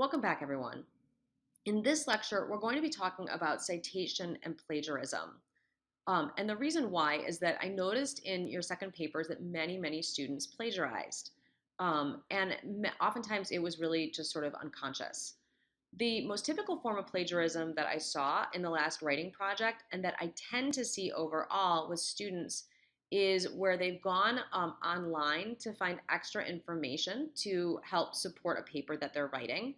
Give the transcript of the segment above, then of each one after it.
Welcome back, everyone. In this lecture, we're going to be talking about citation and plagiarism. And the reason why is that I noticed in your second papers that many students plagiarized. Oftentimes it was really just sort of unconscious. The most typical form of plagiarism that I saw in the last writing project and that I tend to see overall with students is where they've gone online to find extra information to help support a paper that they're writing.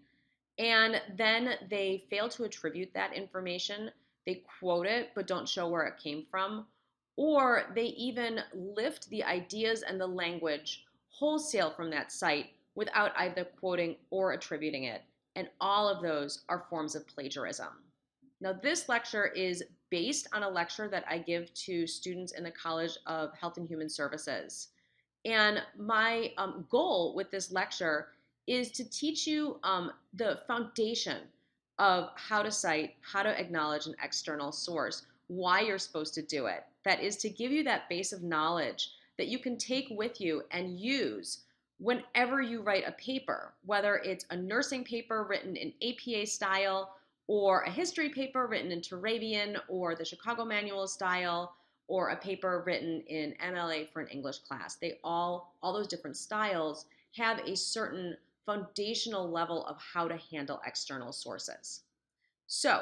And then they fail to attribute that information. They quote it, but don't show where it came from. Or they even lift the ideas and the language wholesale from that site without either quoting or attributing it. And all of those are forms of plagiarism. Now, this lecture is based on a lecture that I give to students in the College of Health and Human Services. And my goal with this lecture is to teach you the foundation of how to cite, how to acknowledge an external source, why you're supposed to do it. That is to give you that base of knowledge that you can take with you and use whenever you write a paper, whether it's a nursing paper written in APA style or a history paper written in Turabian or the Chicago Manual style or a paper written in MLA for an English class. They all those different styles have a certain foundational level of how to handle external sources. So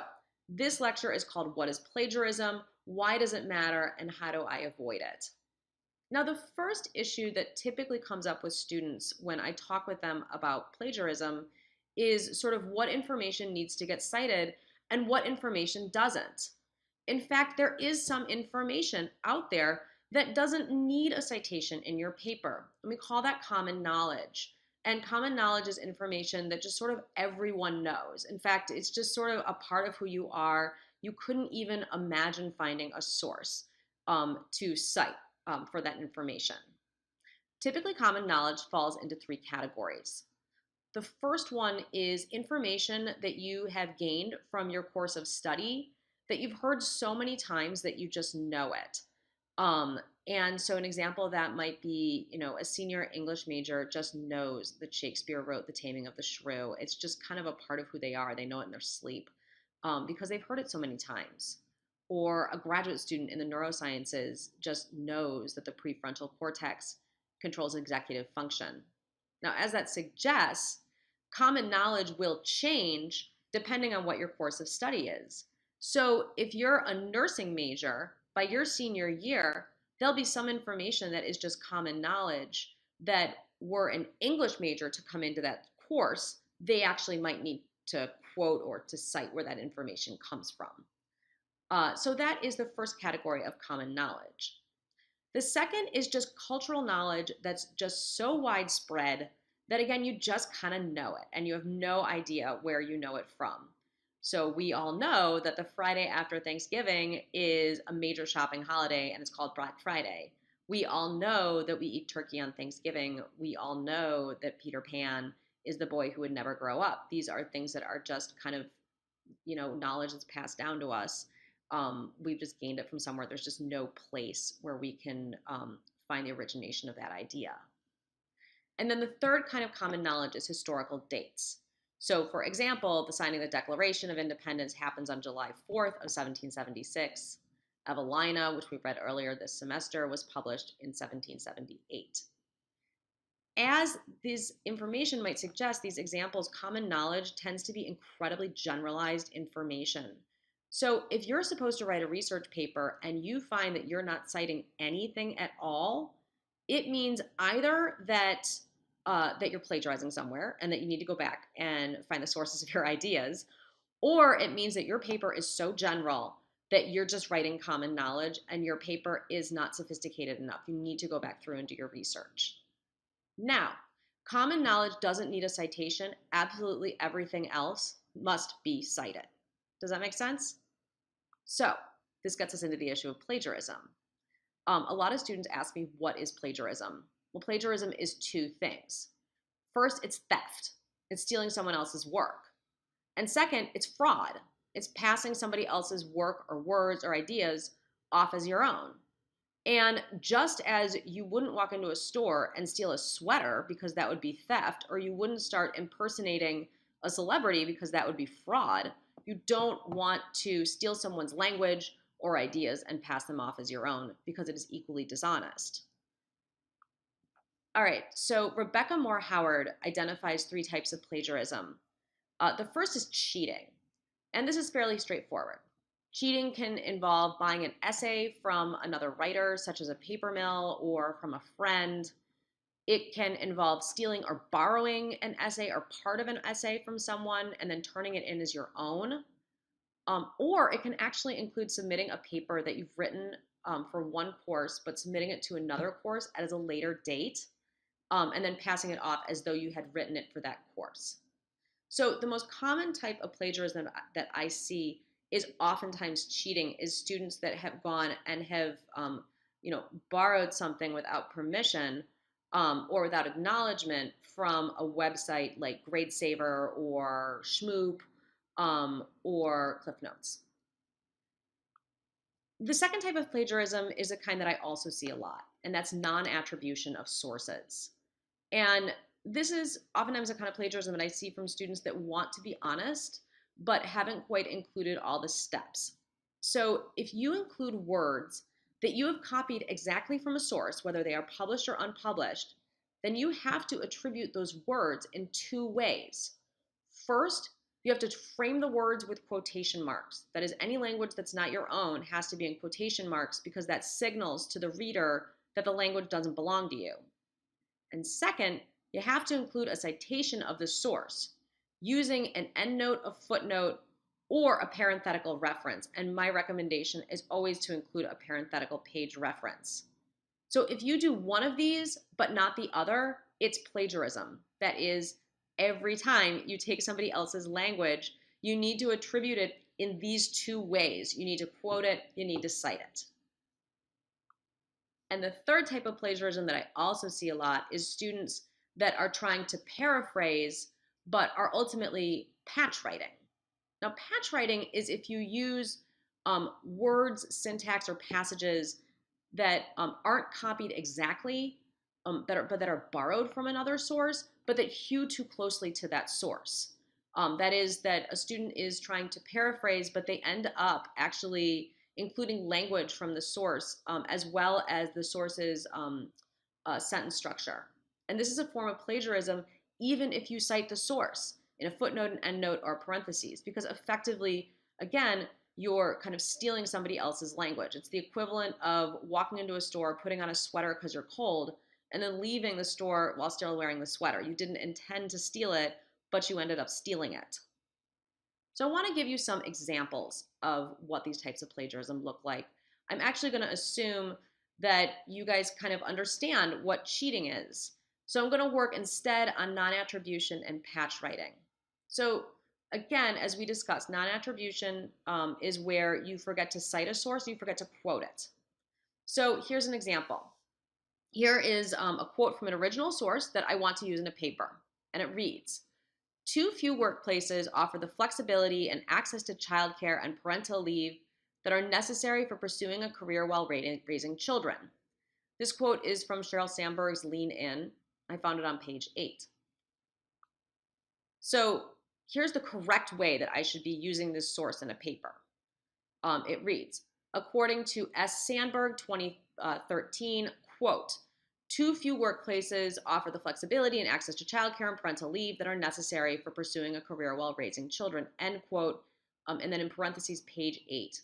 this lecture is called What is Plagiarism? Why does it matter? And how do I avoid it? Now, the first issue that typically comes up with students when I talk with them about plagiarism is sort of what information needs to get cited and what information doesn't. In fact, there is some information out there that doesn't need a citation in your paper. And we call that common knowledge. And common knowledge is information that just sort of everyone knows. In fact, it's just sort of a part of who you are. You couldn't even imagine finding a source to cite for that information. Typically, common knowledge falls into three categories. The first one is information that you have gained from your course of study that you've heard so many times that you just know it. And so an example of that might be, a senior English major just knows that Shakespeare wrote The Taming of the Shrew. It's just kind of a part of who they are. They know it in their sleep because they've heard it so many times. Or a graduate student in the neurosciences just knows that the prefrontal cortex controls executive function. Now, as that suggests, common knowledge will change depending on what your course of study is. So if you're a nursing major, by your senior year, there'll be some information that is just common knowledge that were an English major to come into that course, they actually might need to quote or to cite where that information comes from. So that is the first category of common knowledge. The second is just cultural knowledge that's just so widespread that, again, you just kind of know it and you have no idea where you know it from. So we all know that the Friday after Thanksgiving is a major shopping holiday and it's called Black Friday. We all know that we eat turkey on Thanksgiving. We all know that Peter Pan is the boy who would never grow up. These are things that are just kind of, knowledge that's passed down to us. We've just gained it from somewhere. There's just no place where we can find the origination of that idea. And then the third kind of common knowledge is historical dates. So, for example, the signing of the Declaration of Independence happens on July 4th of 1776. Evelina, which we read earlier this semester, was published in 1778. As this information might suggest, these examples, common knowledge tends to be incredibly generalized information. So if you're supposed to write a research paper and you find that you're not citing anything at all, it means either that you're plagiarizing somewhere and that you need to go back and find the sources of your ideas, or it means that your paper is so general that you're just writing common knowledge and your paper is not sophisticated enough. You need to go back through and do your research. Now, common knowledge doesn't need a citation. Absolutely everything else must be cited. Does that make sense? So this gets us into the issue of plagiarism. A lot of students ask me, what is plagiarism? Well, plagiarism is two things. First, it's theft. It's stealing someone else's work. And second, it's fraud. It's passing somebody else's work or words or ideas off as your own. And just as you wouldn't walk into a store and steal a sweater because that would be theft, or you wouldn't start impersonating a celebrity because that would be fraud. You don't want to steal someone's language or ideas and pass them off as your own because it is equally dishonest. All right, so Rebecca Moore Howard identifies three types of plagiarism. The first is cheating, and this is fairly straightforward. Cheating can involve buying an essay from another writer, such as a paper mill, or from a friend. It can involve stealing or borrowing an essay or part of an essay from someone and then turning it in as your own. Or it can actually include submitting a paper that you've written for one course, but submitting it to another course at a later date, and then passing it off as though you had written it for that course. So the most common type of plagiarism that I see is oftentimes cheating, is students that have gone and have borrowed something without permission or without acknowledgement from a website like GradeSaver or Schmoop or CliffNotes. The second type of plagiarism is a kind that I also see a lot, and that's non-attribution of sources. And this is oftentimes the kind of plagiarism that I see from students that want to be honest, but haven't quite included all the steps. So if you include words that you have copied exactly from a source, whether they are published or unpublished, then you have to attribute those words in two ways. First, you have to frame the words with quotation marks. That is, any language that's not your own has to be in quotation marks because that signals to the reader that the language doesn't belong to you. And second, you have to include a citation of the source using an endnote, a footnote, or a parenthetical reference. And my recommendation is always to include a parenthetical page reference. So if you do one of these but not the other, it's plagiarism. That is, every time you take somebody else's language, you need to attribute it in these two ways. You need to quote it, you need to cite it. And the third type of plagiarism that I also see a lot is students that are trying to paraphrase but are ultimately patch writing. Now, patch writing is if you use words, syntax, or passages that aren't copied exactly, that are borrowed from another source, but that hew too closely to that source. That is, that a student is trying to paraphrase, but they end up actually including language from the source as well as the source's sentence structure. And this is a form of plagiarism even if you cite the source in a footnote, an endnote, or parentheses, because effectively, again, you're kind of stealing somebody else's language. It's the equivalent of walking into a store, putting on a sweater because you're cold, and then leaving the store while still wearing the sweater. You didn't intend to steal it, but you ended up stealing it. So I want to give you some examples of what these types of plagiarism look like. I'm actually going to assume that you guys kind of understand what cheating is. So I'm going to work instead on non-attribution and patch writing. So again, as we discussed, non-attribution is where you forget to cite a source, you forget to quote it. So here's an example. Here is a quote from an original source that I want to use in a paper, and it reads, "Too few workplaces offer the flexibility and access to childcare and parental leave that are necessary for pursuing a career while raising children." This quote is from Sheryl Sandberg's Lean In. I found it on page 8. So here's the correct way that I should be using this source in a paper. It reads, according to S. Sandberg 2013, quote, "Too few workplaces offer the flexibility and access to childcare and parental leave that are necessary for pursuing a career while raising children," end quote, and then in parentheses, page 8.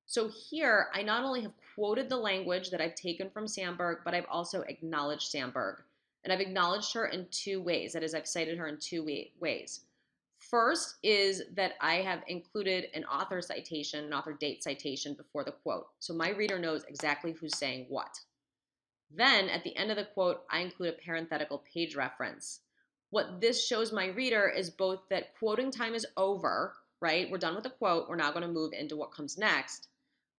So here, I not only have quoted the language that I've taken from Sandberg, but I've also acknowledged Sandberg. And I've acknowledged her in two ways. That is, I've cited her in two ways. First is that I have included an author citation, an author date citation before the quote. So my reader knows exactly who's saying what. Then at the end of the quote, I include a parenthetical page reference. What this shows my reader is both that quoting time is over, right? We're done with the quote. We're now going to move into what comes next.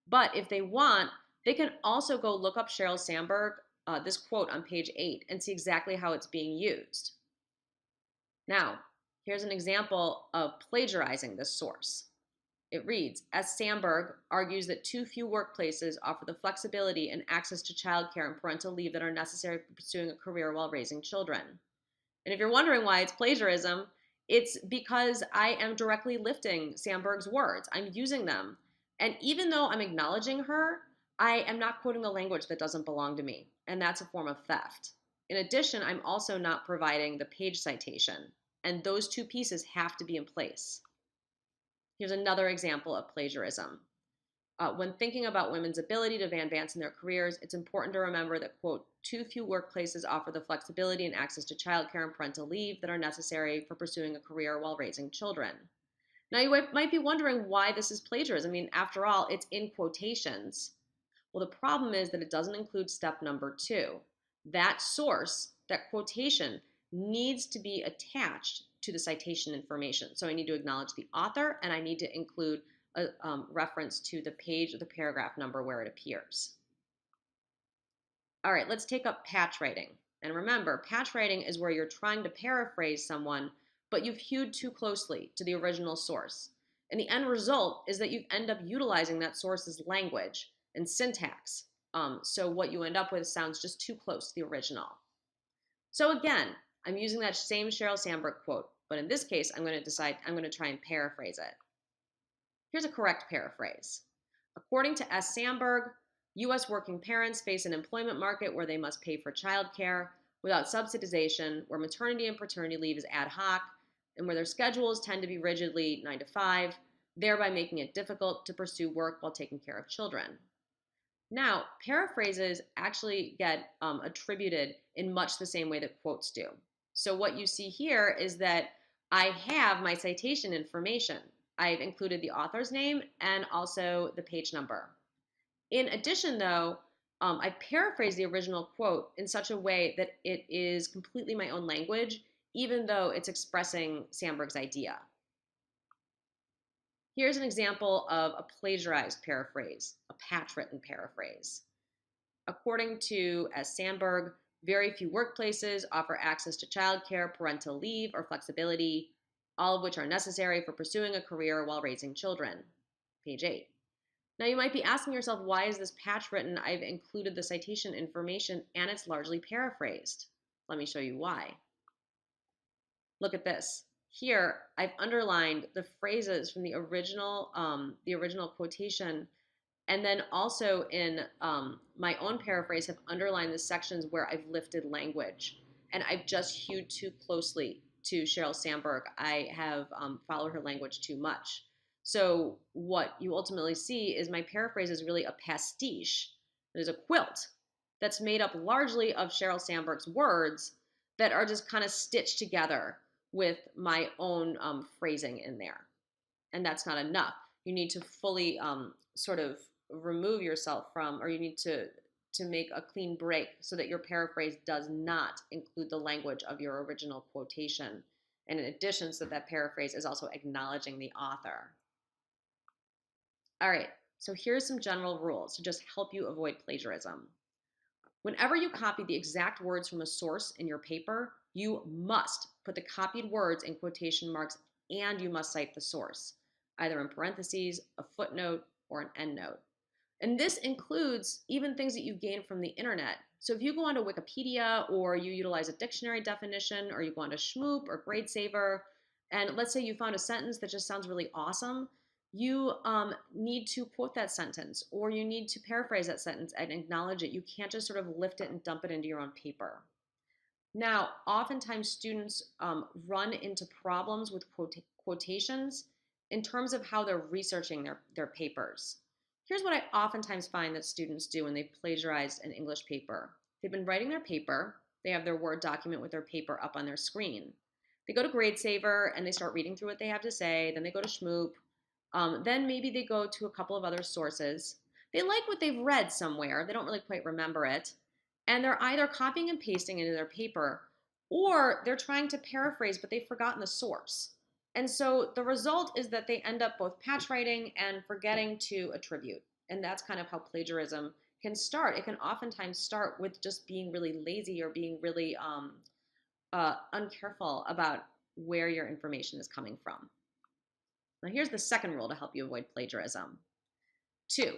But if they want, they can also go look up Sheryl Sandberg, this quote on page 8, and see exactly how it's being used. Now, here's an example of plagiarizing this source. It reads, as Sandberg argues that too few workplaces offer the flexibility and access to childcare and parental leave that are necessary for pursuing a career while raising children. And if you're wondering why it's plagiarism, It's because I am directly lifting Sandberg's words. I'm using them. And even though I'm acknowledging her, I am not quoting the language that doesn't belong to me. And that's a form of theft. In addition, I'm also not providing the page citation. And those two pieces have to be in place. Here's another example of plagiarism. When thinking about women's ability to advance in their careers, it's important to remember that, quote, too few workplaces offer the flexibility and access to childcare and parental leave that are necessary for pursuing a career while raising children. Now, you might be wondering why this is plagiarism. I mean, after all, it's in quotations. Well, the problem is that it doesn't include step number 2. That source, that quotation, needs to be attached to the citation information. So I need to acknowledge the author, and I need to include a reference to the page or the paragraph number where it appears. All right, let's take up patch writing. And remember, patch writing is where you're trying to paraphrase someone, but you've hewed too closely to the original source. And the end result is that you end up utilizing that source's language and syntax. So what you end up with sounds just too close to the original. So again, I'm using that same Sheryl Sandberg quote, but in this case, I'm going to try and paraphrase it. Here's a correct paraphrase. According to S. Sandberg, U.S. working parents face an employment market where they must pay for childcare without subsidization, where maternity and paternity leave is ad hoc, and where their schedules tend to be rigidly 9 to 5, thereby making it difficult to pursue work while taking care of children. Now, paraphrases actually get attributed in much the same way that quotes do. So what you see here is that I have my citation information. I've included the author's name and also the page number. In addition, though, I paraphrased the original quote in such a way that it is completely my own language, even though it's expressing Sandberg's idea. Here's an example of a plagiarized paraphrase, a patch-written paraphrase. According to S. Sandberg, very few workplaces offer access to childcare, parental leave, or flexibility, all of which are necessary for pursuing a career while raising children. Page 8. Now you might be asking yourself, why is this patch written? I've included the citation information and it's largely paraphrased. Let me show you why. Look at this. Here, I've underlined the phrases from the original quotation, and then also in my own paraphrase have underlined the sections where I've lifted language, and I've just hewed too closely to Sheryl Sandberg. I have followed her language too much. So what you ultimately see is my paraphrase is really a pastiche. It is a quilt that's made up largely of Sheryl Sandberg's words that are just kind of stitched together with my own phrasing in there. And that's not enough. You need to fully sort of remove yourself from, or you need to make a clean break so that your paraphrase does not include the language of your original quotation. And in addition, so that paraphrase is also acknowledging the author. All right, so here's some general rules to just help you avoid plagiarism. Whenever you copy the exact words from a source in your paper, you must put the copied words in quotation marks and you must cite the source, either in parentheses, a footnote, or an endnote. And this includes even things that you gain from the internet. So if you go onto Wikipedia or you utilize a dictionary definition or you go onto Schmoop or GradeSaver, and let's say you found a sentence that just sounds really awesome, you need to quote that sentence or you need to paraphrase that sentence and acknowledge it. You can't just sort of lift it and dump it into your own paper. Now, oftentimes students run into problems with quotations in terms of how they're researching their papers. Here's what I oftentimes find that students do when they've plagiarized an English paper. They've been writing their paper, they have their Word document with their paper up on their screen. They go to GradeSaver and they start reading through what they have to say, then they go to Schmoop, then maybe they go to a couple of other sources. They like what they've read somewhere, they don't really quite remember it, and they're either copying and pasting into their paper, or they're trying to paraphrase, but they've forgotten the source. And so the result is that they end up both patch writing and forgetting to attribute. And that's kind of how plagiarism can start. It can oftentimes start with just being really lazy or being really uncareful about where your information is coming from. Now here's the second rule to help you avoid plagiarism. 2,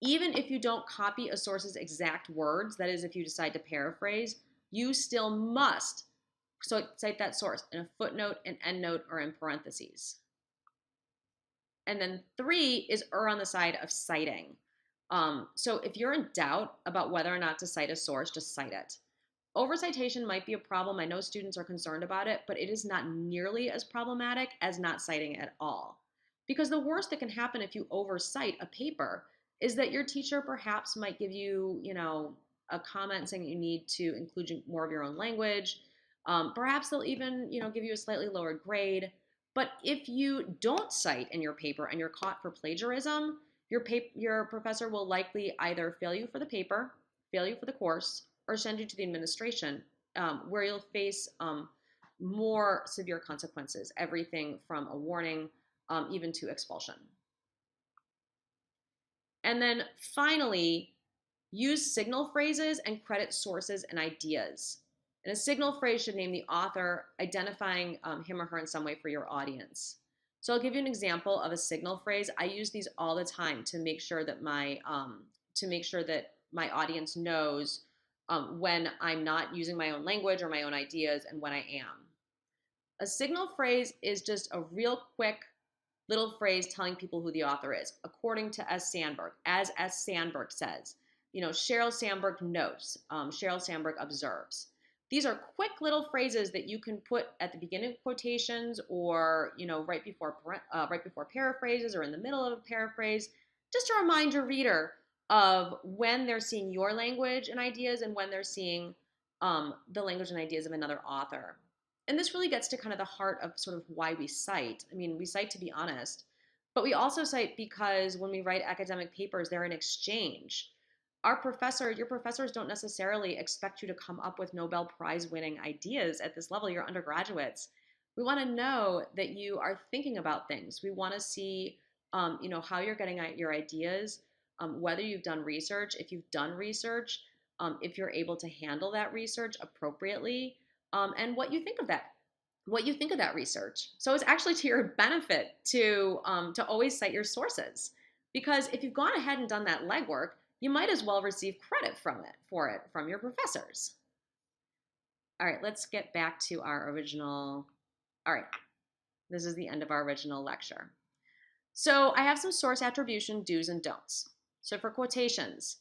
even if you don't copy a source's exact words, that is if you decide to paraphrase, you still must So cite that source in a footnote, an endnote, or in parentheses. And then 3 is err on the side of citing. So if you're in doubt about whether or not to cite a source, just cite it. Overcitation might be a problem. I know students are concerned about it, but it is not nearly as problematic as not citing at all. Because the worst that can happen if you oversight a paper is that your teacher perhaps might give you, a comment saying you need to include more of your own language. Perhaps they'll even, give you a slightly lower grade. But if you don't cite in your paper and you're caught for plagiarism, your professor will likely either fail you for the paper, fail you for the course, or send you to the administration, where you'll face more severe consequences, everything from a warning even to expulsion. And then finally, use signal phrases and credit sources and ideas. And a signal phrase should name the author, identifying him or her in some way for your audience. So I'll give you an example of a signal phrase. I use these all the time to make sure that my audience knows when I'm not using my own language or my own ideas and when I am. A signal phrase is just a real quick little phrase telling people who the author is, according to S. Sandberg. As S. Sandberg says, Sheryl Sandberg notes, Sheryl Sandberg observes. These are quick little phrases that you can put at the beginning of quotations, or right before paraphrases, or in the middle of a paraphrase, just to remind your reader of when they're seeing your language and ideas and when they're seeing the language and ideas of another author. And this really gets to kind of the heart of sort of why we cite. I mean, we cite to be honest, but we also cite because when we write academic papers, they're an exchange. Your professors don't necessarily expect you to come up with Nobel Prize winning ideas at this level. You're undergraduates. We want to know that you are thinking about things. We want to see, how you're getting at your ideas, whether you've done research, if you've done research, if you're able to handle that research appropriately, and what you think of that research. So it's actually to your benefit to always cite your sources, because if you've gone ahead and done that legwork, you might as well receive credit for it from your professors. All right, let's get back to our original. All right, this is the end of our original lecture. So I have some source attribution do's and don'ts. So for quotations,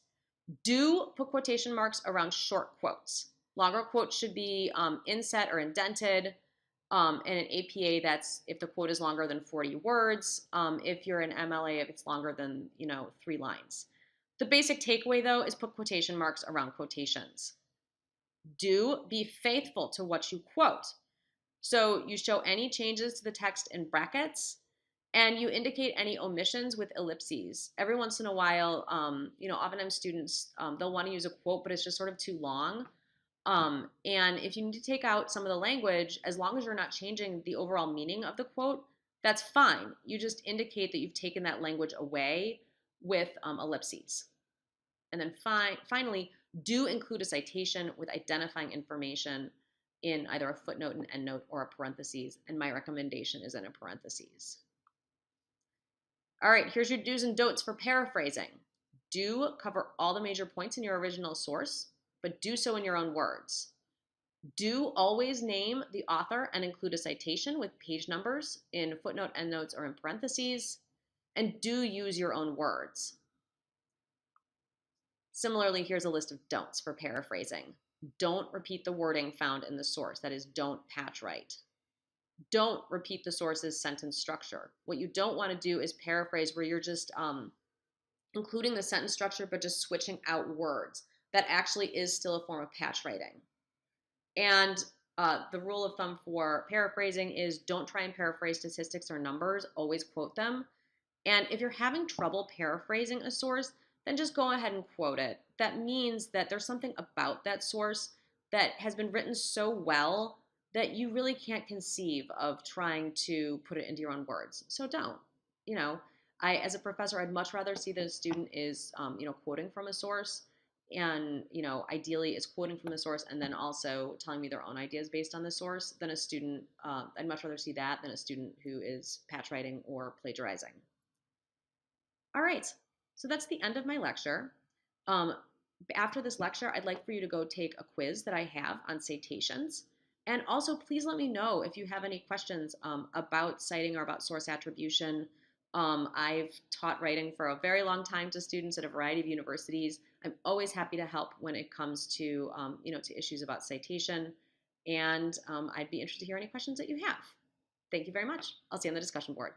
do put quotation marks around short quotes. Longer quotes should be inset or indented. In an APA, that's if the quote is longer than 40 words. If you're an MLA, if it's longer than 3 lines. The basic takeaway, though, is put quotation marks around quotations. Do be faithful to what you quote. So you show any changes to the text in brackets, and you indicate any omissions with ellipses. Every once in a while, oftentimes students, they'll want to use a quote, but it's just sort of too long. And if you need to take out some of the language, as long as you're not changing the overall meaning of the quote, that's fine. You just indicate that you've taken that language away with ellipses. And then finally, do include a citation with identifying information in either a footnote, an endnote, or a parentheses. And my recommendation is in a parentheses. All right, here's your do's and don'ts for paraphrasing. Do cover all the major points in your original source, but do so in your own words. Do always name the author and include a citation with page numbers in footnote, endnotes, or in parentheses. And do use your own words. Similarly, here's a list of don'ts for paraphrasing. Don't repeat the wording found in the source. That is, don't patch write. Don't repeat the source's sentence structure. What you don't want to do is paraphrase where you're just including the sentence structure but just switching out words. That actually is still a form of patch writing. And the rule of thumb for paraphrasing is don't try and paraphrase statistics or numbers. Always quote them. And if you're having trouble paraphrasing a source, then just go ahead and quote it. That means that there's something about that source that has been written so well that you really can't conceive of trying to put it into your own words. So don't. As a professor, I'd much rather see that a student is, quoting from a source, and ideally is quoting from the source and then also telling me their own ideas based on the source than a student. I'd much rather see that than a student who is patch writing or plagiarizing. All right, so that's the end of my lecture. After this lecture, I'd like for you to go take a quiz that I have on citations. And also, please let me know if you have any questions about citing or about source attribution. I've taught writing for a very long time to students at a variety of universities. I'm always happy to help when it comes to, to issues about citation. And I'd be interested to hear any questions that you have. Thank you very much. I'll see you on the discussion board.